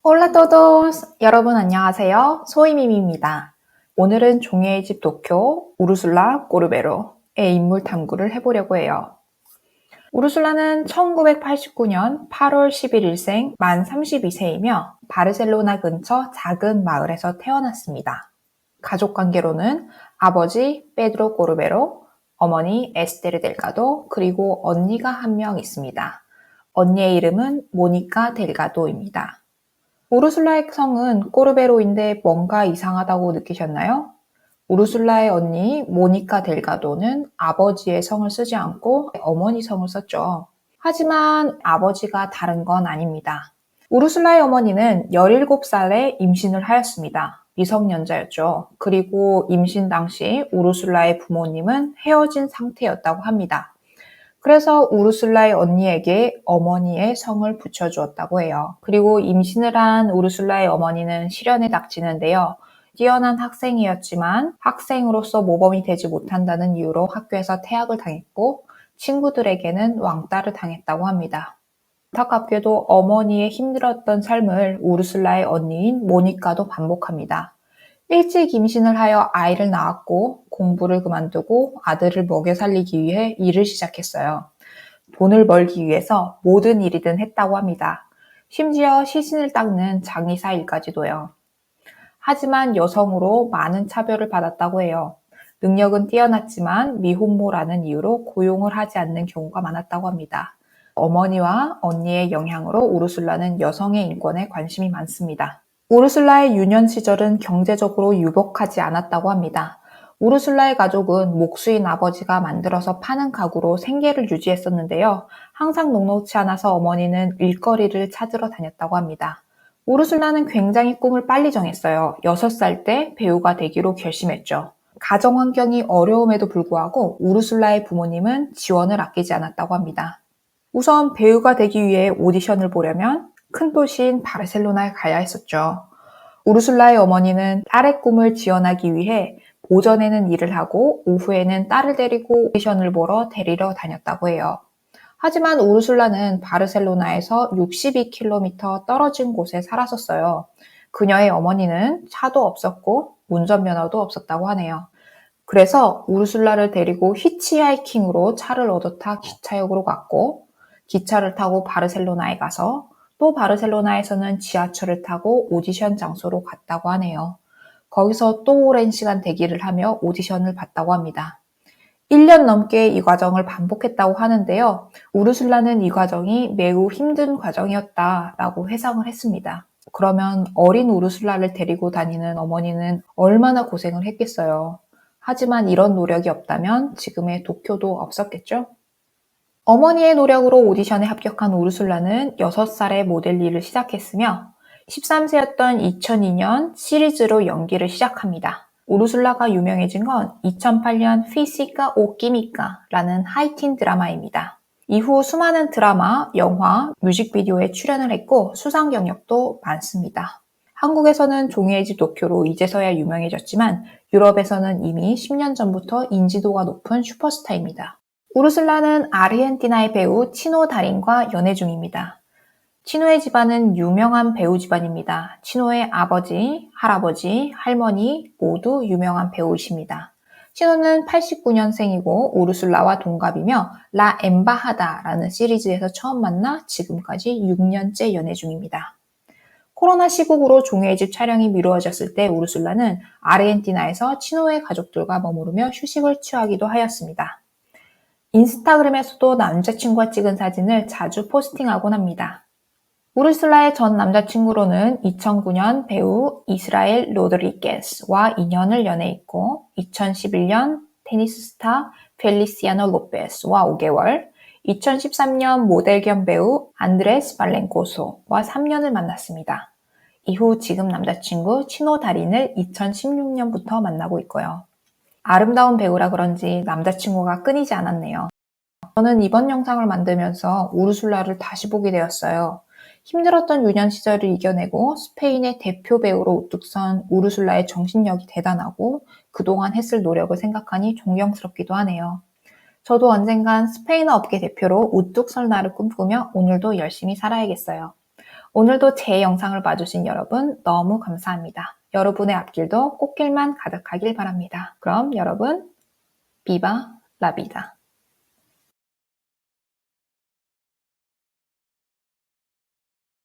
Hola todos! 여러분 안녕하세요. 소이미미입니다. 오늘은 종이의 집 도쿄 우르술라 꼬르베로의 인물 탐구를 해보려고 해요. 우르술라는 1989년 8월 11일생 만 32세이며 바르셀로나 근처 작은 마을에서 태어났습니다. 가족 관계로는 아버지 페드로 꼬르베로, 어머니 에스테르 델가도, 그리고 언니가 한 명 있습니다. 언니의 이름은 모니카 델가도입니다. 우르술라의 성은 꼬르베로인데 뭔가 이상하다고 느끼셨나요? 우르술라의 언니 모니카 델가도는 아버지의 성을 쓰지 않고 어머니 성을 썼죠. 하지만 아버지가 다른 건 아닙니다. 우르술라의 어머니는 17살에 임신을 하였습니다. 미성년자였죠. 그리고 임신 당시 우르술라의 부모님은 헤어진 상태였다고 합니다. 그래서 우르술라의 언니에게 어머니의 성을 붙여주었다고 해요. 그리고 임신을 한 우르술라의 어머니는 시련에 닥치는데요. 뛰어난 학생이었지만 학생으로서 모범이 되지 못한다는 이유로 학교에서 퇴학을 당했고 친구들에게는 왕따를 당했다고 합니다. 안타깝게도 어머니의 힘들었던 삶을 우르술라의 언니인 모니카도 반복합니다. 일찍 임신을 하여 아이를 낳았고 공부를 그만두고 아들을 먹여 살리기 위해 일을 시작했어요. 돈을 벌기 위해서 모든 일이든 했다고 합니다. 심지어 시신을 닦는 장의사 일까지도요. 하지만 여성으로 많은 차별을 받았다고 해요. 능력은 뛰어났지만 미혼모라는 이유로 고용을 하지 않는 경우가 많았다고 합니다. 어머니와 언니의 영향으로 우르술라는 여성의 인권에 관심이 많습니다. 우르술라의 유년 시절은 경제적으로 유복하지 않았다고 합니다. 우르술라의 가족은 목수인 아버지가 만들어서 파는 가구로 생계를 유지했었는데요. 항상 녹록치 않아서 어머니는 일거리를 찾으러 다녔다고 합니다. 우르술라는 굉장히 꿈을 빨리 정했어요. 6살 때 배우가 되기로 결심했죠. 가정 환경이 어려움에도 불구하고 우르술라의 부모님은 지원을 아끼지 않았다고 합니다. 우선 배우가 되기 위해 오디션을 보려면 큰 도시인 바르셀로나에 가야 했었죠. 우르술라의 어머니는 딸의 꿈을 지원하기 위해 오전에는 일을 하고 오후에는 딸을 데리고 오디션을 보러 데리러 다녔다고 해요. 하지만 우르술라는 바르셀로나에서 62km 떨어진 곳에 살았었어요. 그녀의 어머니는 차도 없었고 운전면허도 없었다고 하네요. 그래서 우르술라를 데리고 히치하이킹으로 차를 얻어 타 기차역으로 갔고 기차를 타고 바르셀로나에 가서 또 바르셀로나에서는 지하철을 타고 오디션 장소로 갔다고 하네요. 거기서 또 오랜 시간 대기를 하며 오디션을 봤다고 합니다. 1년 넘게 이 과정을 반복했다고 하는데요. 우르술라는 이 과정이 매우 힘든 과정이었다라고 회상을 했습니다. 그러면 어린 우르술라를 데리고 다니는 어머니는 얼마나 고생을 했겠어요. 하지만 이런 노력이 없다면 지금의 도쿄도 없었겠죠? 어머니의 노력으로 오디션에 합격한 우르술라는 6살에 모델 일을 시작했으며 13세였던 2002년 시리즈로 연기를 시작합니다. 우르술라가 유명해진 건 2008년 피시카 오 끼미카라는 하이틴 드라마입니다. 이후 수많은 드라마, 영화, 뮤직비디오에 출연을 했고 수상 경력도 많습니다. 한국에서는 종이의 집 도쿄로 이제서야 유명해졌지만 유럽에서는 이미 10년 전부터 인지도가 높은 슈퍼스타입니다. 우르슬라는 아르헨티나의 배우 치노 다린과 연애 중입니다. 치노의 집안은 유명한 배우 집안입니다. 치노의 아버지, 할아버지, 할머니 모두 유명한 배우이십니다. 치노는 89년생이고 우르술라와 동갑이며 라 엠바하다라는 시리즈에서 처음 만나 지금까지 6년째 연애 중입니다. 코로나 시국으로 종이의 집 촬영이 미루어졌을 때 우르술라는 아르헨티나에서 치노의 가족들과 머무르며 휴식을 취하기도 하였습니다. 인스타그램에서도 남자친구와 찍은 사진을 자주 포스팅하곤 합니다. 우르슬라의 전 남자친구로는 2009년 배우 이스라엘 로드리게스와 2년을 연애했고 2011년 테니스 스타 펠리시아노 로페스와 5개월, 2013년 모델 겸 배우 안드레스 발렌코소와 3년을 만났습니다. 이후 지금 남자친구 치노 다린을 2016년부터 만나고 있고요. 아름다운 배우라 그런지 남자친구가 끊이지 않았네요. 저는 이번 영상을 만들면서 우르술라를 다시 보게 되었어요. 힘들었던 유년 시절을 이겨내고 스페인의 대표 배우로 우뚝 선 우르술라의 정신력이 대단하고 그동안 했을 노력을 생각하니 존경스럽기도 하네요. 저도 언젠간 스페인어 업계 대표로 우뚝 설 날을 꿈꾸며 오늘도 열심히 살아야겠어요. 오늘도 제 영상을 봐주신 여러분 너무 감사합니다. 여러분의 앞길도 꽃길만 가득하길 바랍니다. 그럼 여러분, 비바 라비다.